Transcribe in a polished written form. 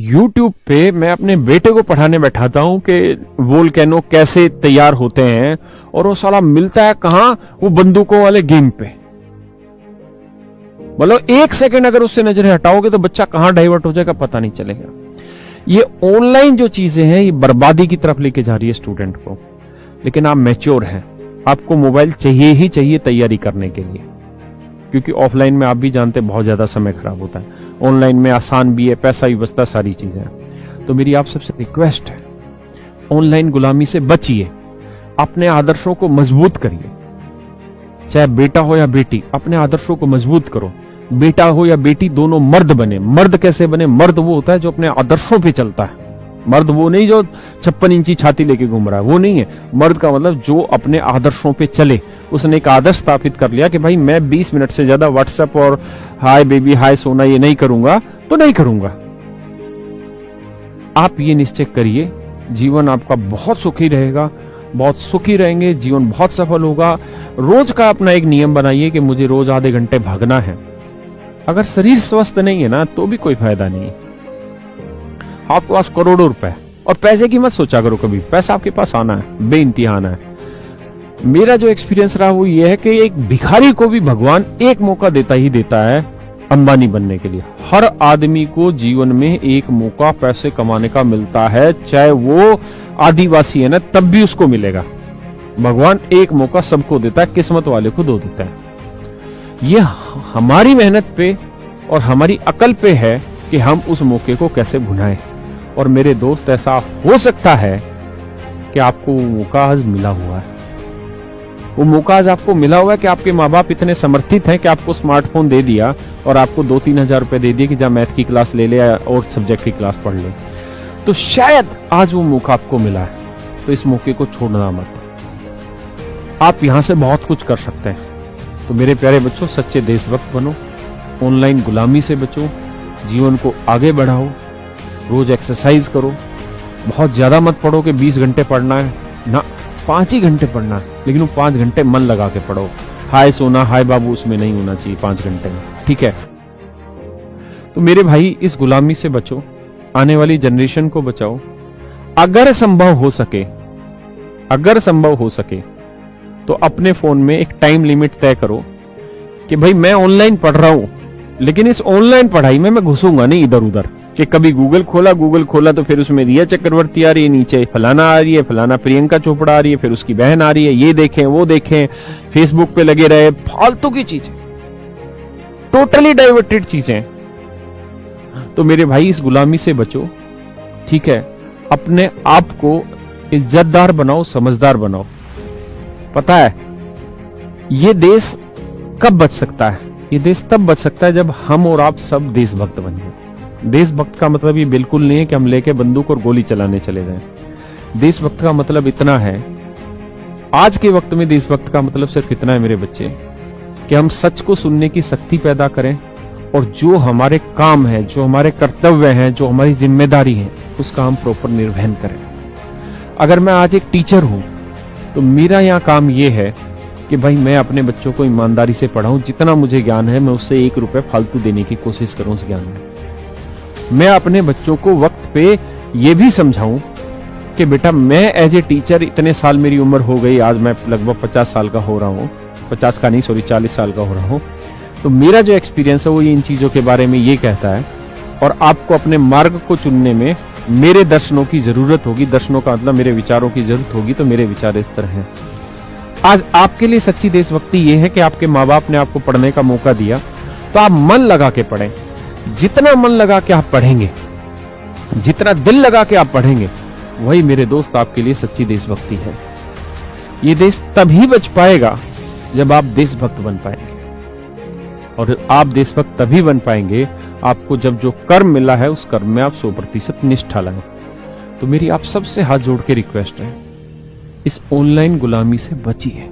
YouTube पे मैं अपने बेटे को पढ़ाने बैठाता हूं कि वोल्केनो कैसे तैयार होते हैं, और वो साला मिलता है कहां, वो बंदूकों वाले गेम पे। मतलब एक सेकंड अगर उससे नजरें हटाओगे तो बच्चा कहां डाइवर्ट हो जाएगा पता नहीं चलेगा। ये ऑनलाइन जो चीजें हैं ये बर्बादी की तरफ लेके जा रही है स्टूडेंट को। लेकिन आप मैच्योर हैं, आपको मोबाइल चाहिए ही चाहिए तैयारी करने के लिए, क्योंकि ऑफलाइन में आप भी जानते हैं बहुत ज्यादा समय खराब होता है, ऑनलाइन में आसान भी है, पैसा भी बचता, सारी चीजें हैं। तो मेरी आप सबसे रिक्वेस्ट है, ऑनलाइन गुलामी से बचिए, अपने आदर्शों को मजबूत करिए। चाहे बेटा हो या बेटी, अपने आदर्शों को मजबूत करो। बेटा हो या बेटी दोनों मर्द बने। मर्द कैसे बने? मर्द वो होता है जो अपने आदर्शों पे चलता है। मर्द वो नहीं जो 56 इंची छाती लेके घूम रहा है, वो नहीं है। मर्द का मतलब जो अपने आदर्शों पे चले। उसने एक आदर्श स्थापित कर लिया कि भाई मैं 20 मिनट से ज्यादा व्हाट्सएप और हाय बेबी हाय सोना ये नहीं करूंगा तो नहीं करूंगा। आप ये निश्चय करिए, जीवन आपका बहुत सुखी रहेगा, बहुत सुखी रहेंगे, जीवन बहुत सफल होगा। रोज का अपना एक नियम बनाइए कि मुझे रोज आधे घंटे भागना है। अगर शरीर स्वस्थ नहीं है ना तो भी कोई फायदा नहीं है। आपके पास करोड़ों रुपए, और पैसे की मत सोचा करो कभी, पैसा आपके पास आना है, बेइंतहा आना है। मेरा जो एक्सपीरियंस रहा वो ये है कि एक भिखारी को भी भगवान एक मौका देता ही देता है अंबानी बनने के लिए। हर आदमी को जीवन में एक मौका पैसे कमाने का मिलता है, चाहे वो आदिवासी है ना तब भी उसको मिलेगा। भगवान एक मौका सबको देता है, किस्मत वाले को दो देता है। ये हमारी मेहनत पे और हमारी अकल पे है कि हम उस मौके को कैसे भुनाएं। और मेरे दोस्त, ऐसा हो सकता है कि आपको वो मौका आज मिला हुआ है। वो मौका आज आपको मिला हुआ है कि आपके माँ बाप इतने समर्थित हैं कि आपको स्मार्टफोन दे दिया और आपको 2-3 हजार रुपए दे दिए कि जा मैथ की क्लास ले ले और सब्जेक्ट की क्लास पढ़ ले। तो शायद आज वो मौका आपको मिला है, तो इस मौके को छोड़ना मत। आप यहां से बहुत कुछ कर सकते हैं। तो मेरे प्यारे बच्चों, सच्चे देशभक्त बनो, ऑनलाइन गुलामी से बचो, जीवन को आगे बढ़ाओ, रोज एक्सरसाइज करो। बहुत ज्यादा मत पढ़ो कि 20 घंटे पढ़ना है ना, 5 ही घंटे पढ़ना है, लेकिन वो 5 घंटे मन लगा के पढ़ो। हाय सोना हाय बाबू उसमें नहीं होना चाहिए 5 घंटे में, ठीक है? तो मेरे भाई, इस गुलामी से बचो, आने वाली जनरेशन को बचाओ। अगर संभव हो सके तो अपने फोन में एक टाइम लिमिट तय करो कि भाई मैं ऑनलाइन पढ़ रहा हूं, लेकिन इस ऑनलाइन पढ़ाई में मैं घुसूंगा नहीं इधर उधर। कि कभी गूगल खोला तो फिर उसमें रिया चक्रवर्ती आ रही है, नीचे फलाना आ रही है, फलाना प्रियंका चोपड़ा आ रही है, फिर उसकी बहन आ रही है, ये देखें वो देखें, फेसबुक पे लगे रहे, फालतू की चीजें, टोटली डाइवर्टेड चीजें। तो मेरे भाई, इस गुलामी से बचो, ठीक है? अपने आप को इज्जतदार बनाओ, समझदार बनाओ। पता है ये देश कब बच सकता है? ये देश तब बच सकता है जब हम और आप सब देशभक्त बन जाए। देशभक्त का मतलब ये बिल्कुल नहीं है कि हम लेके बंदूक और गोली चलाने चले जाएं। देशभक्त का मतलब इतना है, आज के वक्त में देशभक्त का मतलब सिर्फ इतना है मेरे बच्चे, कि हम सच को सुनने की शक्ति पैदा करें और जो हमारे काम है, जो हमारे कर्तव्य हैं, जो हमारी जिम्मेदारी है, उसका हम प्रॉपर निर्वहन करें। अगर मैं आज एक टीचर हूं तो मेरा यहाँ काम ये है कि भाई मैं अपने बच्चों को ईमानदारी से पढ़ाऊं, जितना मुझे ज्ञान है मैं उससे 1 रुपए फालतू देने की कोशिश करूं उस ज्ञान में। मैं अपने बच्चों को वक्त पे ये भी समझाऊं कि बेटा मैं एज ए टीचर, इतने साल मेरी उम्र हो गई, आज मैं लगभग 50 साल का हो रहा हूं, 40 साल का हो रहा हूं। तो मेरा जो एक्सपीरियंस है वो इन चीजों के बारे में ये कहता है, और आपको अपने मार्ग को चुनने में मेरे दर्शनों की जरूरत होगी। दर्शनों का मतलब मेरे विचारों की जरूरत होगी। तो मेरे विचार इस तरह हैं। आज आपके लिए सच्ची देशभक्ति ये है कि आपके माँ बाप ने आपको पढ़ने का मौका दिया, तो आप मन लगा के पढ़ें। जितना मन लगा के आप पढ़ेंगे, जितना दिल लगा के आप पढ़ेंगे, वही मेरे दोस्त आपके लिए सच्ची देशभक्ति है। ये देश तभी बच पाएगा जब आप देशभक्त बन पाएंगे, और आप देशभक्त तभी बन पाएंगे आपको जब जो कर्म मिला है उस कर्म में आप 100% निष्ठा लाएं। तो मेरी आप सबसे हाथ जोड़ के रिक्वेस्ट है, इस ऑनलाइन गुलामी से बचिए।